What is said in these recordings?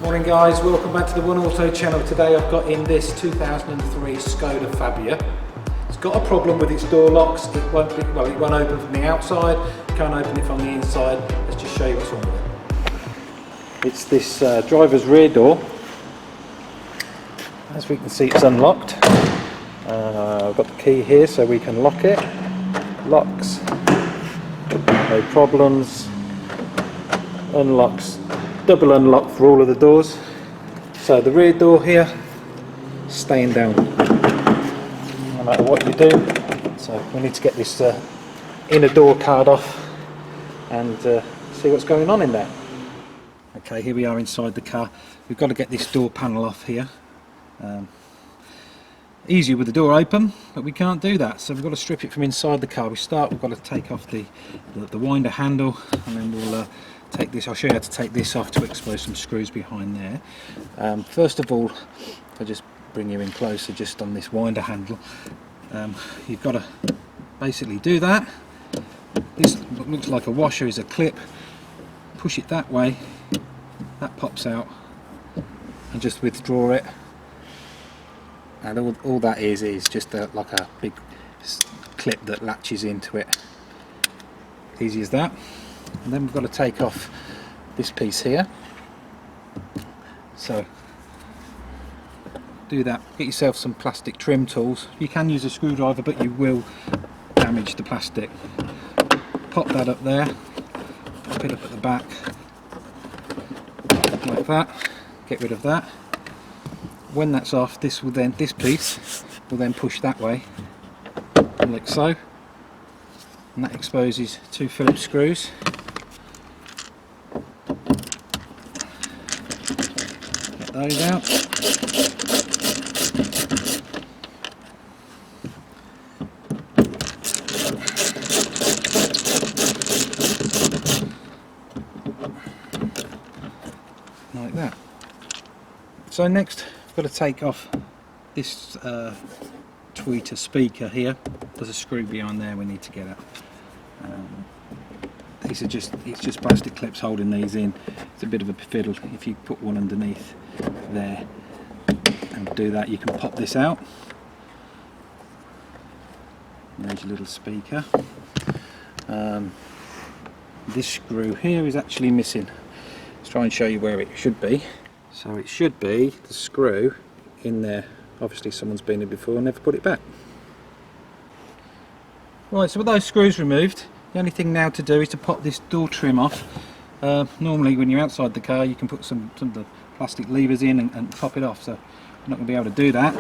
Morning guys, welcome back to the One Auto channel. Today I've got in this 2003 Skoda Fabia. It's got a problem with its door locks. It won't open from the outside, you can't open it from the inside. Let's just show you what's wrong with it. It's this driver's rear door. As we can see, it's unlocked. I've got the key here so we can lock it. Locks, no problems. Unlocks, double unlock for all of the doors. So the rear door here, staying down no matter what you do. So we need to get this inner door card off and see what's going on in there. Okay, here we are inside the car. We've got to get this door panel off here. Easier with the door open, but we can't do that, so we've got to strip it from inside the car. We've got to take off the winder handle, and then we'll take this. I'll show you how to take this off to expose some screws behind there. First of all, I'll just bring you in closer just on this winder handle. You've got to basically do that. This what looks like a washer is a clip. Push it that way, that pops out, and just withdraw it. And all that is just like a big clip that latches into it. Easy as that. And then we've got to take off this piece here. So do that. Get yourself some plastic trim tools. You can use a screwdriver, but you will damage the plastic. Pop that up there. Pop it up at the back like that. Get rid of that. When that's off, this piece will then push that way, like so, and that exposes two Phillips screws. Get those out. Like that. So next, got to take off this tweeter speaker here. There's a screw behind there we need to get out. These are it's just plastic clips holding these in. It's a bit of a fiddle. If you put one underneath there and do that, you can pop this out. There's your little speaker. This screw here is actually missing. Let's try and show you where it should be. So it should be the screw in there. Obviously someone's been in before and never put it back. Right, so with those screws removed, the only thing now to do is to pop this door trim off. Normally when you're outside the car you can put some of the plastic levers in and pop it off, so you're not going to be able to do that.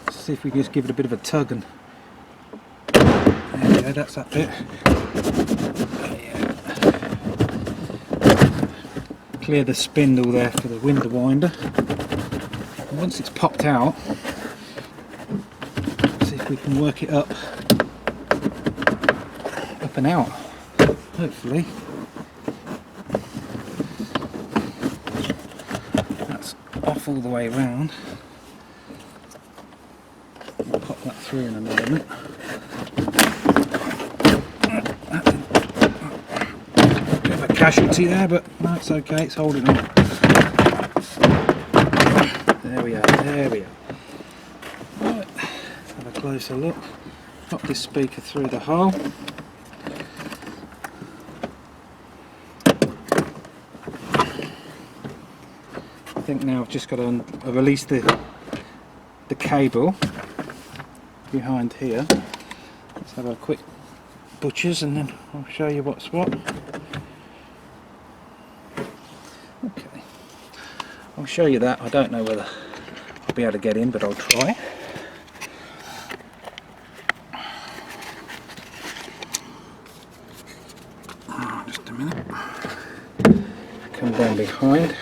Let's see if we can just give it a bit of a tug and there we go, that's that bit. Clear the spindle there for the window winder. And once it's popped out, see if we can work it up and out. Hopefully that's off all the way around. I'll pop that through in a moment. Casualty there, but no, it's okay, it's holding on. There we are, there we are. Right, let's have a closer look. Pop this speaker through the hole. I think now I've just got to release the cable behind here. Let's have a quick butchers and then I'll show you what's what. Okay, I'll show you that. I don't know whether I'll be able to get in, but I'll try. Just a minute. Come down behind.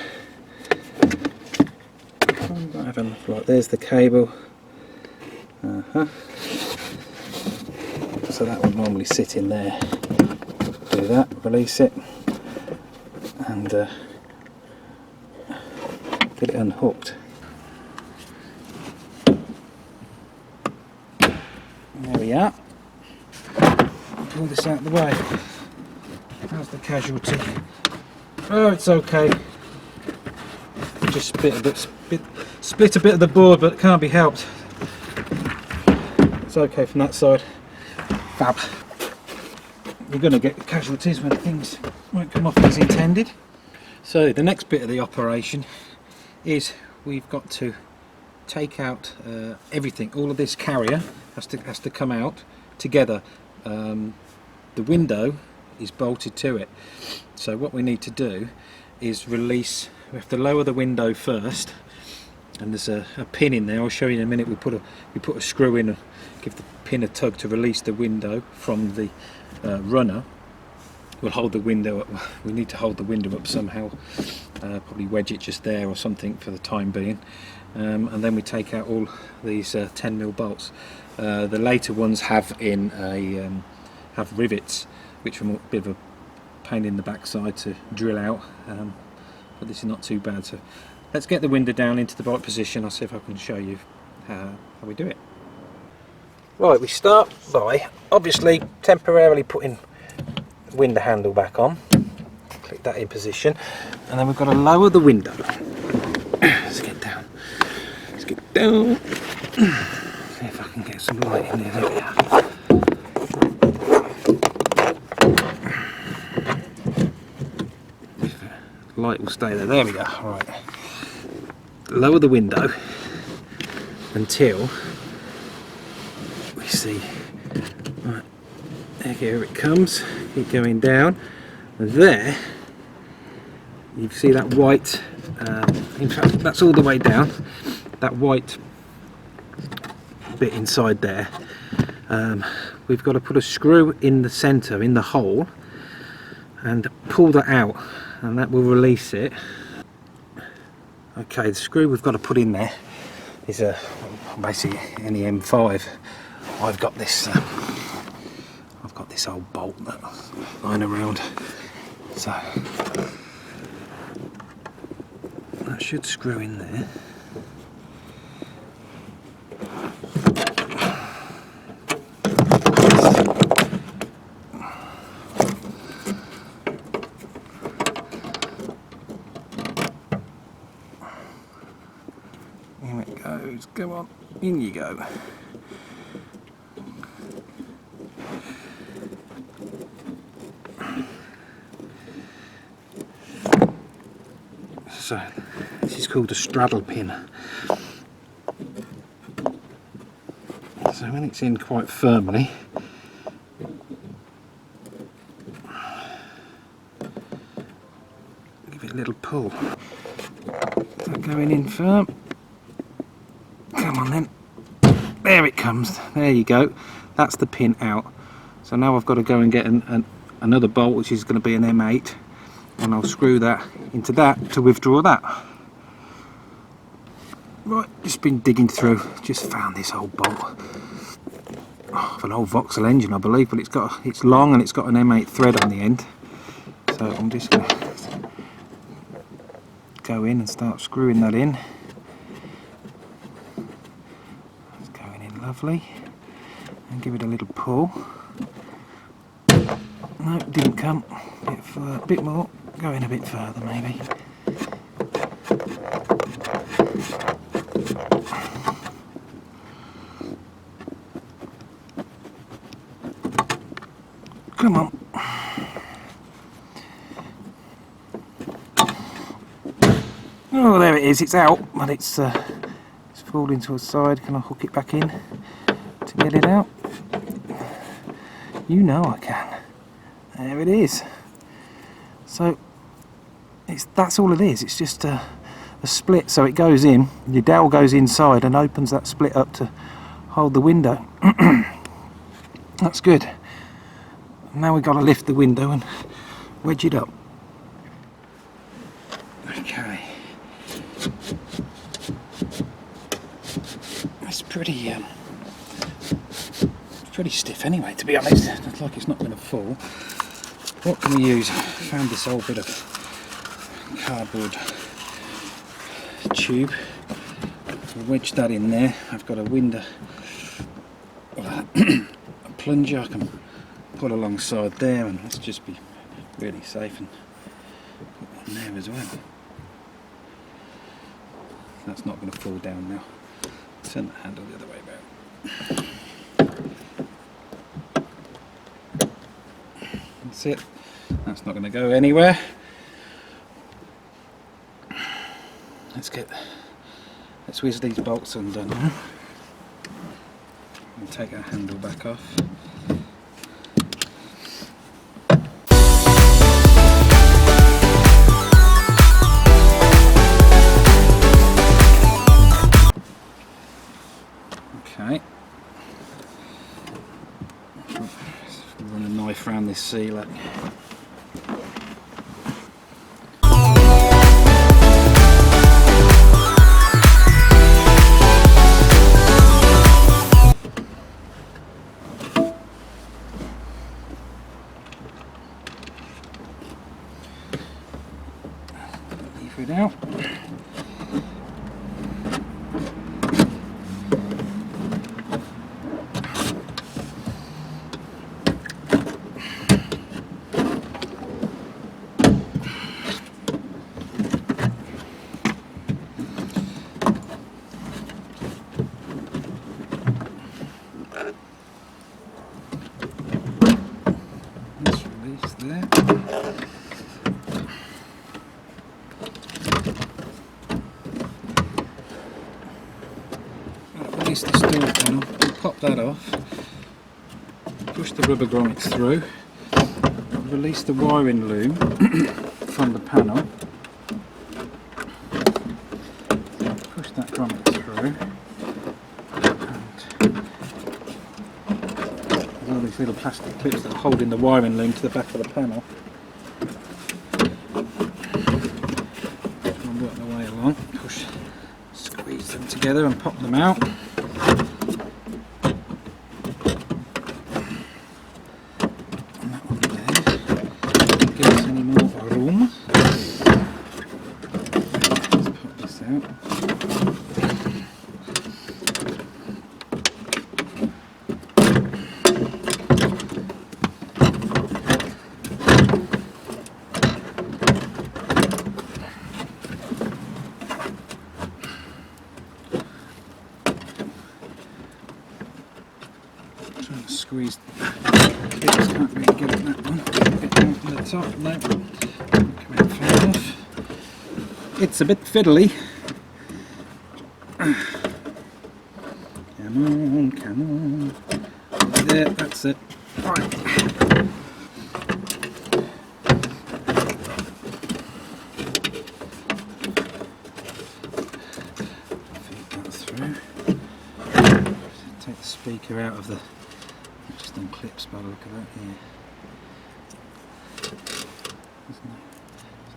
Right, there's the cable. So that would normally sit in there. Do that, release it, and get it unhooked. There we are. Pull this out of the way. How's the casualty? Oh, it's okay. just split a bit of the board, but it can't be helped. It's okay from that side. Fab. We're going to get casualties when things won't come off as intended. So the next bit of the operation is we've got to take out everything. All of this carrier has to come out together. The window is bolted to it. So what we need to do is release. We have to lower the window first, and there's a pin in there. I'll show you in a minute. We put a screw in and give the pin a tug to release the window from the runner. We'll hold the window up. We need to hold the window up somehow. Probably wedge it just there or something for the time being. And then we take out all these 10mm bolts. The later ones have rivets, which are a bit of a pain in the backside to drill out. But this is not too bad. So let's get the window down into the right position. I'll see if I can show you how we do it. Right, we start by obviously temporarily putting the window handle back on. Click that in position, and then we've got to lower the window. Let's get down. Let's get down. See if I can get some light in there. There we are. Light will stay there. There we go. Right. Lower the window until we see. Right. Here it comes. Keep going down. And there, you see that white. In fact, that's all the way down. That white bit inside there. We've got to put a screw in the centre, in the hole, and pull that out, and that will release it. Okay, the screw we've got to put in there is basically any M5. I've got this old bolt that's lying around, so that should screw in there. Here it goes, go on, in you go. So this is called a straddle pin. So when it's in quite firmly, give it a little pull. So going in firm. Come on then. There it comes. There you go. That's the pin out. So now I've got to go and get another bolt, which is going to be an M8. And I'll screw that into that to withdraw that. Right, just been digging through, just found this old bolt of an old Vauxhall engine, I believe, but it's long and it's got an M8 thread on the end. So I'm just going to go in and start screwing that in. It's going in lovely, and give it a little pull. No, it didn't come. A bit more. Go in a bit further, maybe. Come on. Oh, there it is. It's out, but it's falling to a side. Can I hook it back in to get it out? You know I can. There it is. So that's all it is. It's just a split, so it goes in. Your dowel goes inside and opens that split up to hold the window. That's good. Now we've got to lift the window and wedge it up. Okay. It's pretty stiff anyway, to be honest. It looks like it's not going to fall. What can we use? I found this old bit of cardboard tube. I'll wedge that in there. I've got a window, a plunger I can put alongside there, and let's just be really safe and put one there as well. that's not going to fall down now. Turn the handle the other way around. That's it. That's not going to go anywhere. Let's whiz these bolts undone now. And take our handle back off. Okay. Run a knife around this sealer. Leave it out. There. Release this door panel, pop that off, push the rubber grommets through, release the wiring loom from the panel, push that grommet through, and all these little plastic clips that are holding the wiring loom to the back of the panel. And work my way along, squeeze them together and pop them out. And that one there, don't give us any more room. Let's pop this out. Trying to squeeze clips, can't really get at that one. Get down to the top, no. Come out far enough. It's a bit fiddly. Come on, come on. There, that's it. Right. Feed that through. Take the speaker out of the just on clips by the look of that here. There's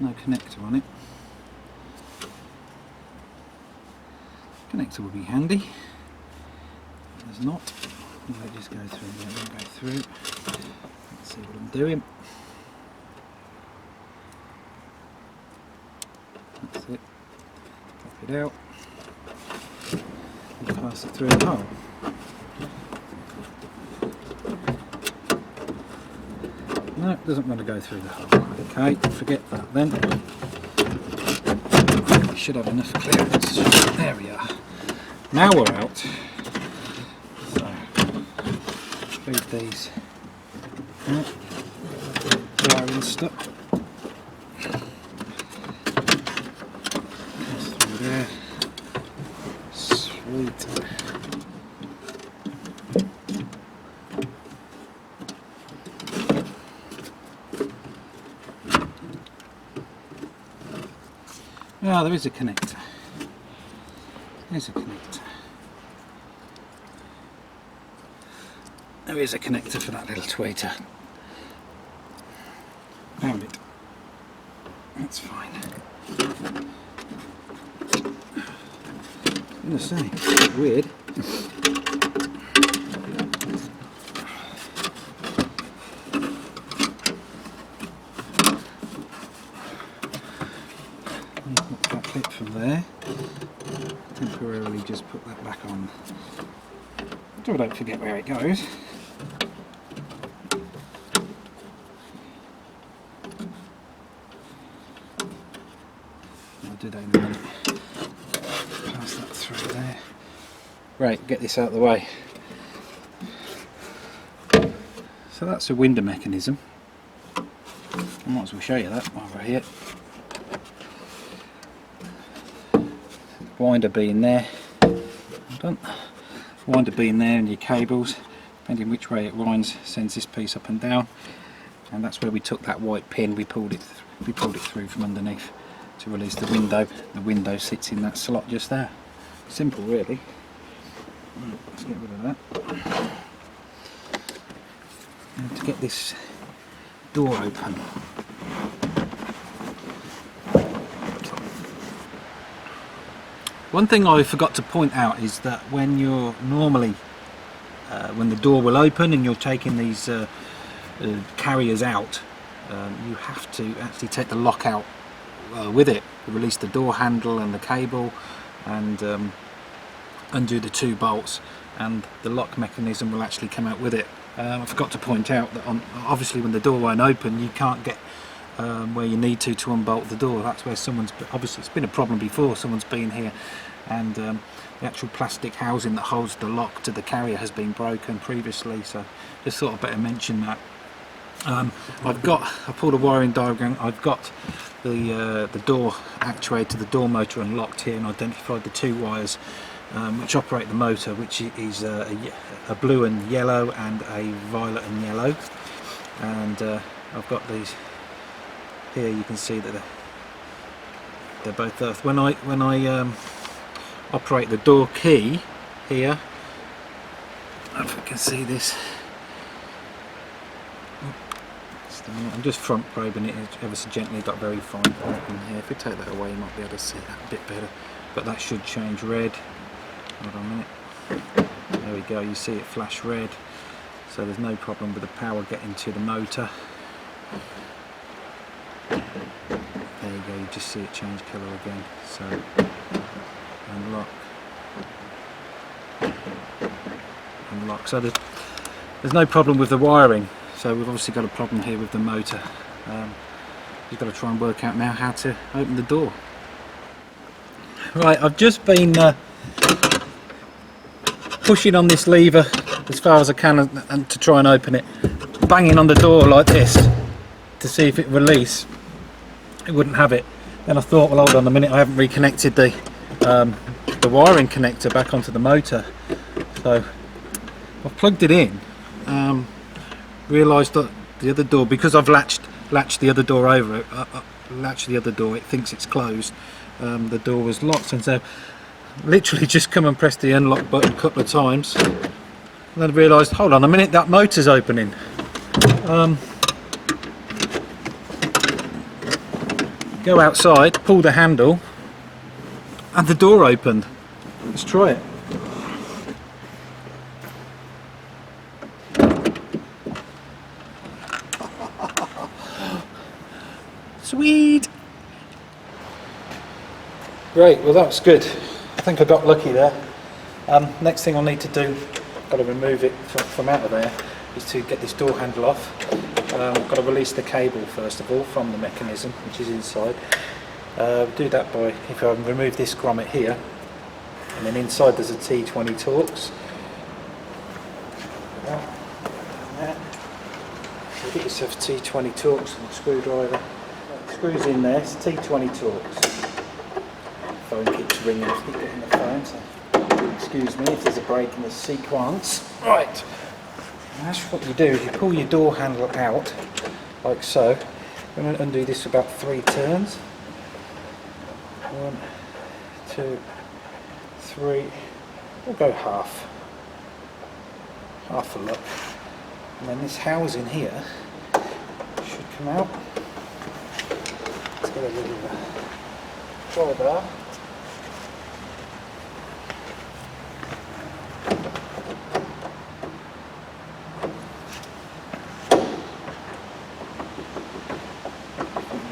no connector on it. Connector would be handy. There's not. I'll just go through there, we'll go through. Let's see what I'm doing. That's it. Pop it out. And pass it through the hole. No, it doesn't want to go through the hole. Okay, forget that then. We should have enough clearance. There we are. Now we're out. So, feed these out. Wiring stuck. Goes through there. Sweet. Ah, there is a connector. There's a connector. There is a connector for that little tweeter. Found it. That's fine. I'm going to say, it's weird. That clip from there. Temporarily just put that back on. So I don't forget where it goes. I'll do that in a minute. pass that through there. Right, get this out of the way. So that's the window mechanism. I might as well show you that while we're here. Winder being there. Hold on. Winder being there, and your cables, depending which way it winds, sends this piece up and down. And that's where we took that white pin. We pulled it through from underneath to release the window. The window sits in that slot just there. Simple, really. Let's get rid of that. And to get this door open, one thing I forgot to point out is that when you're normally when the door will open and you're taking these carriers out, you have to actually take the lock out with it, release the door handle and the cable, and undo the 2 bolts, and the lock mechanism will actually come out with it. I forgot to point out that obviously when the door won't open, you can't get where you need to unbolt the door. That's where obviously it's been a problem before. Someone's been here and the actual plastic housing that holds the lock to the carrier has been broken previously, so just thought I'd better mention that. I pulled a wiring diagram. I've got the door actuator, the door motor unlocked here, and identified the 2 wires which operate the motor, which is a blue and yellow and a violet and yellow. And I've got these here. You can see that they're both earth. When I operate the door key here, I don't know if you can see this. I'm just front probing it ever so gently, got very fine in here. If we take that away, you might be able to see that a bit better, but that should change red. Hold on a minute. There we go, you see it flash red, so there's no problem with the power getting to the motor. There you go, you just see it change colour again. So unlock, unlock. So there's no problem with the wiring. So we've obviously got a problem here with the motor. We've got to try and work out now how to open the door. Right, I've just been pushing on this lever as far as I can and to try and open it, banging on the door like this to see if it would release. It wouldn't have it. Then I thought, well, hold on a minute, I haven't reconnected the wiring connector back onto the motor. So I've plugged it in. Realised that the other door, because I've latched the other door over it, latched the other door, it thinks it's closed. The door was locked, and so literally just come and press the unlock button a couple of times, and then realised, hold on a minute, that motor's opening. Go outside, pull the handle, and the door opened. Let's try it. Sweet! Great, well that's good. I think I got lucky there. Next thing I'll need to do, got to remove it from out of there, is to get this door handle off. I've got to release the cable first of all from the mechanism, which is inside. Do that by, if I remove this grommet here, and then inside there's a T20 Torx. So get yourself a T20 Torx and a screwdriver. Screws in there, it's T20 Torx. Phone keeps ringing, I keep getting the phone, so excuse me if there's a break in the sequence. Right, and that's what you do, is you pull your door handle out, like so. I'm going to undo this about 3 turns. 1, 2, 3, we'll go half a look. And then this housing here should come out. Let's get a little dry bar.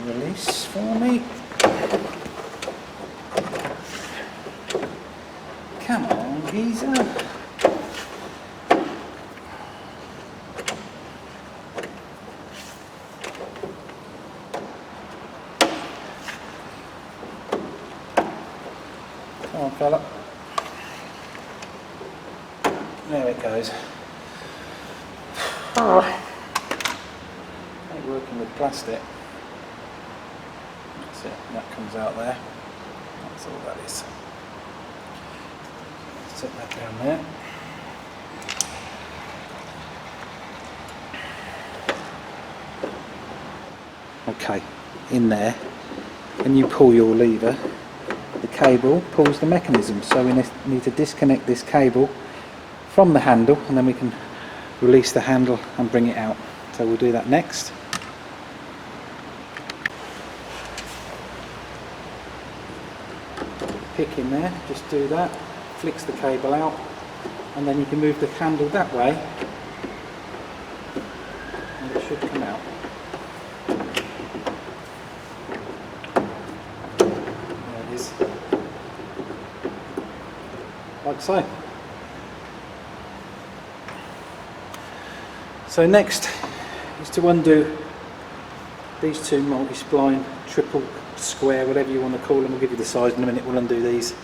Release for me. Come on, geezer. Come on, fella. There it goes. Ain't working with plastic. That's it, that comes out there. That's all that is. Set that down there. Okay, in there, when you pull your lever, the cable pulls the mechanism, so we need to disconnect this cable from the handle, and then we can release the handle and bring it out. So we'll do that next. Pick in there, just do that, flicks the cable out, and then you can move the handle that way and it should come out. There it is, like so. So next is to undo these two multi-spline, triple, square, whatever you want to call them. We'll give you the size in a minute. We'll undo these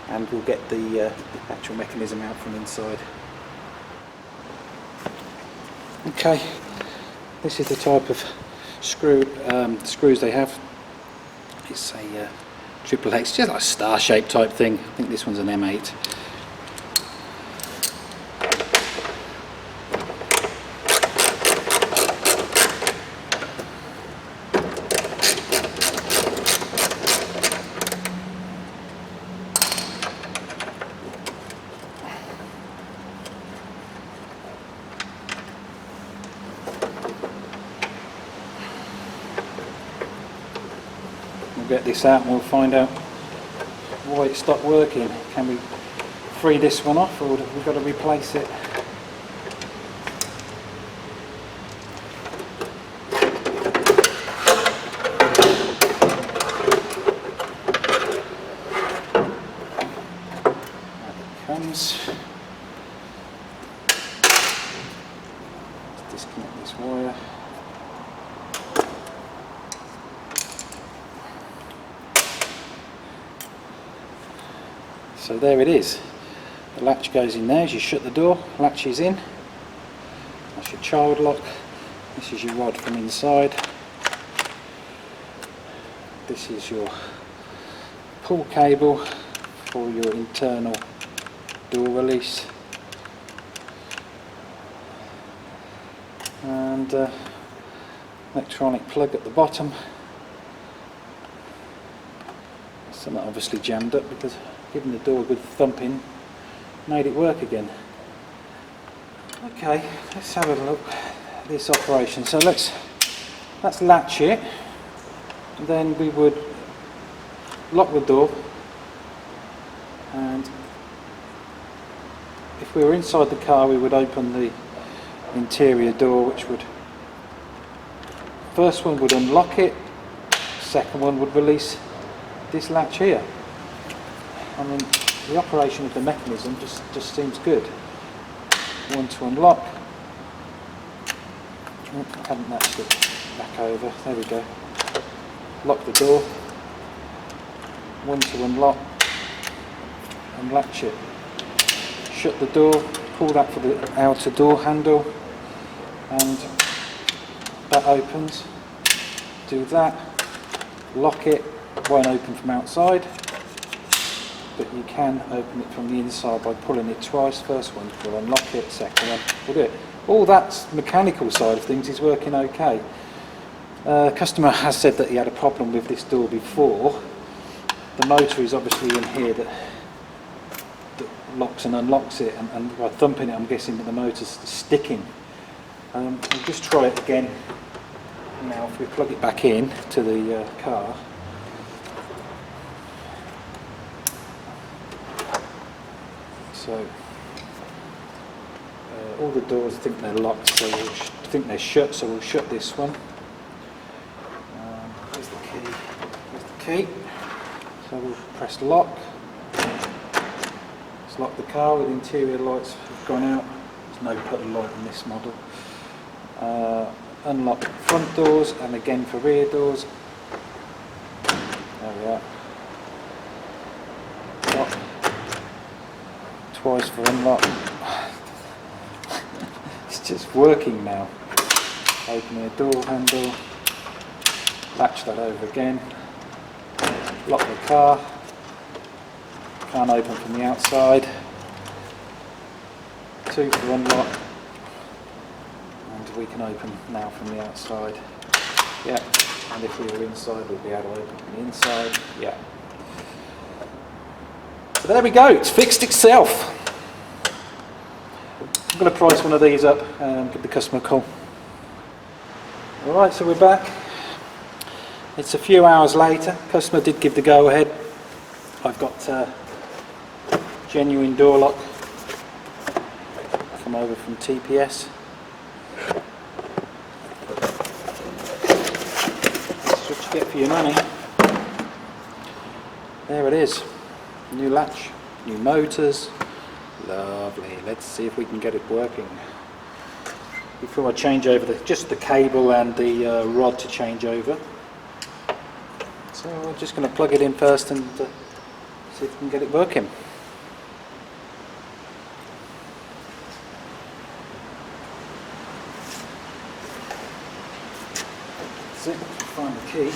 and we'll get the actual mechanism out from inside. Okay, this is the type of screws they have. It's a triple X, just like a star-shaped type thing. I think this one's an M8. Get this out and we'll find out why it stopped working. Can we free this one off, or have we got to replace it? There it comes. Let's disconnect this wire. So there it is. The latch goes in there as you shut the door, latch is in. That's your child lock. This is your rod from inside. This is your pull cable for your internal door release. And electronic plug at the bottom. Something obviously jammed up because giving the door a good thumping made it work again. Okay, let's have a look at this operation. So let's latch it, and then we would lock the door, and if we were inside the car we would open the interior door, which would, first one would unlock it, second one would release this latch here. I mean, the operation of the mechanism just seems good. One to unlock. Oh, I haven't latched it back over. There we go. Lock the door. One to unlock. Unlatch it. Shut the door. Pull that for the outer door handle, and that opens. Do that. Lock it. Won't open from outside, but you can open it from the inside by pulling it twice. First one will unlock it, second one will do it. All that mechanical side of things is working okay. Customer has said that he had a problem with this door before. The motor is obviously in here that locks and unlocks it, and by thumping it I'm guessing that the motor's sticking. We'll just try it again now. If we plug it back in to the car, so all the doors, I think they're locked, so I think they're shut, so we'll shut this one. Here's the key. Here's the key. So we'll press lock. Let's lock the car. With the interior lights have gone out. There's no put light in this model. Unlock front doors, and again for rear doors. There we are. lock, twice for unlock. It's just working now. Open the door handle, latch that over again, lock the car, can't open from the outside, 2 for unlock, and we can open now from the outside. Yeah, and if we were inside we'd be able to open from the inside. Yeah. So there we go, it's fixed itself. I'm going to price one of these up and give the customer a call. Alright, so we're back. It's a few hours later. Customer did give the go ahead. I've got genuine door lock. Come over from TPS. This is what you get for your money. There it is. New latch, new motors. Lovely. Let's see if we can get it working. Before I change over just the cable and the rod to change over. So I'm just going to plug it in first and see if we can get it working. That's it. Find the key.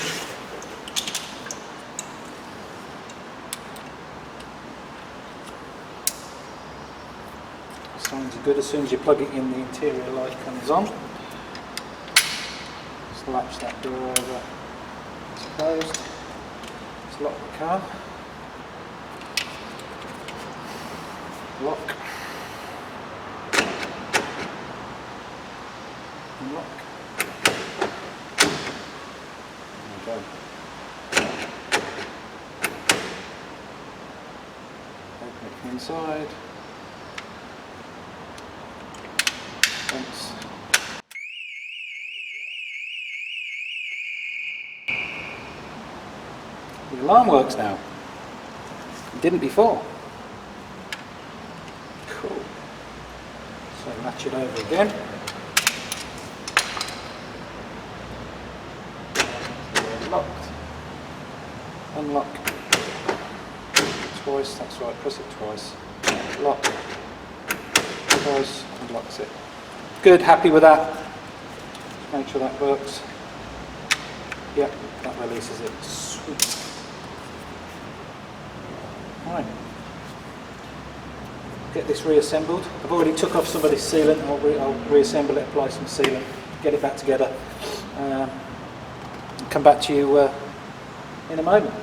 Signs are good. As soon as you plug it in, the interior light comes on. Just latch that door over. It's closed. Let's lock the car. Lock. Lock. There we go. Open it from inside. Thanks. The alarm works now. It didn't before. Cool. So latch it over again. Locked. Unlock. Twice, that's right, press it twice. Lock. Twice, unlocks it. Good, happy with that. Make sure that works. Yep, that releases it. Sweet. Right. Get this reassembled. I've already took off somebody's sealant. I'll reassemble it, apply some sealant, get it back together. And come back to you in a moment.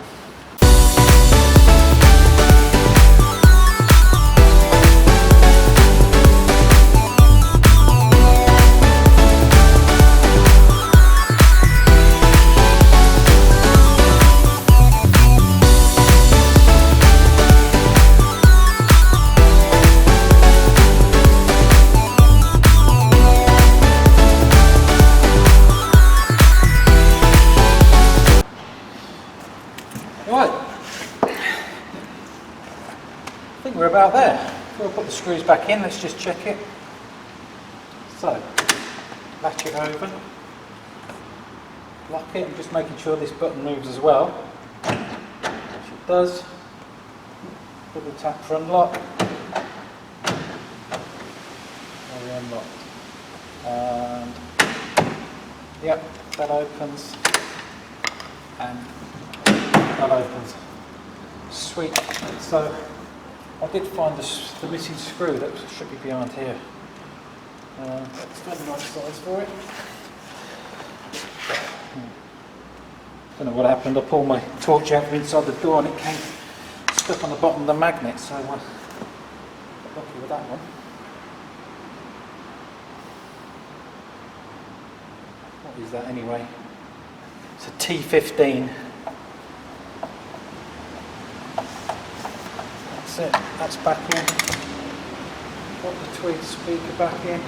Right, I think we're about there. We'll put the screws back in, let's just check it. So, latch it over, lock it, and just making sure this button moves as well. Which it does. Double tap for unlock. There we unlocked. And, yep, that opens. And that opens. Sweet. So I did find the missing screw that should be behind here. Let's find the right size for it. Don't know what happened. I pulled my torch out from inside the door and it came stuck on the bottom of the magnet. So got lucky with that one. What is that anyway? It's a T15. That's it, that's back in. Got the tweed speaker back in.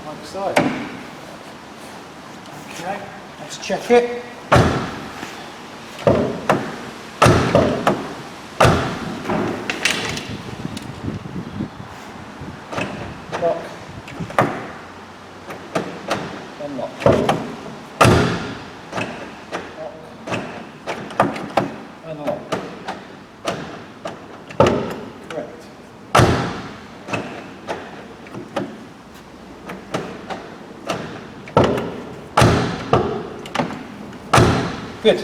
Like so. Okay, let's check it. Lock. Unlock. Lock. Good.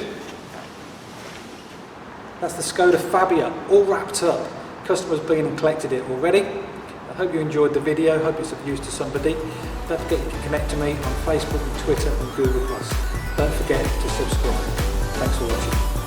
That's the Skoda Fabia, all wrapped up. Customer's been and collected it already. I hope you enjoyed the video, hope it's of use to somebody. Don't forget you can connect to me on Facebook and Twitter and Google+. Don't forget to subscribe. Thanks for watching.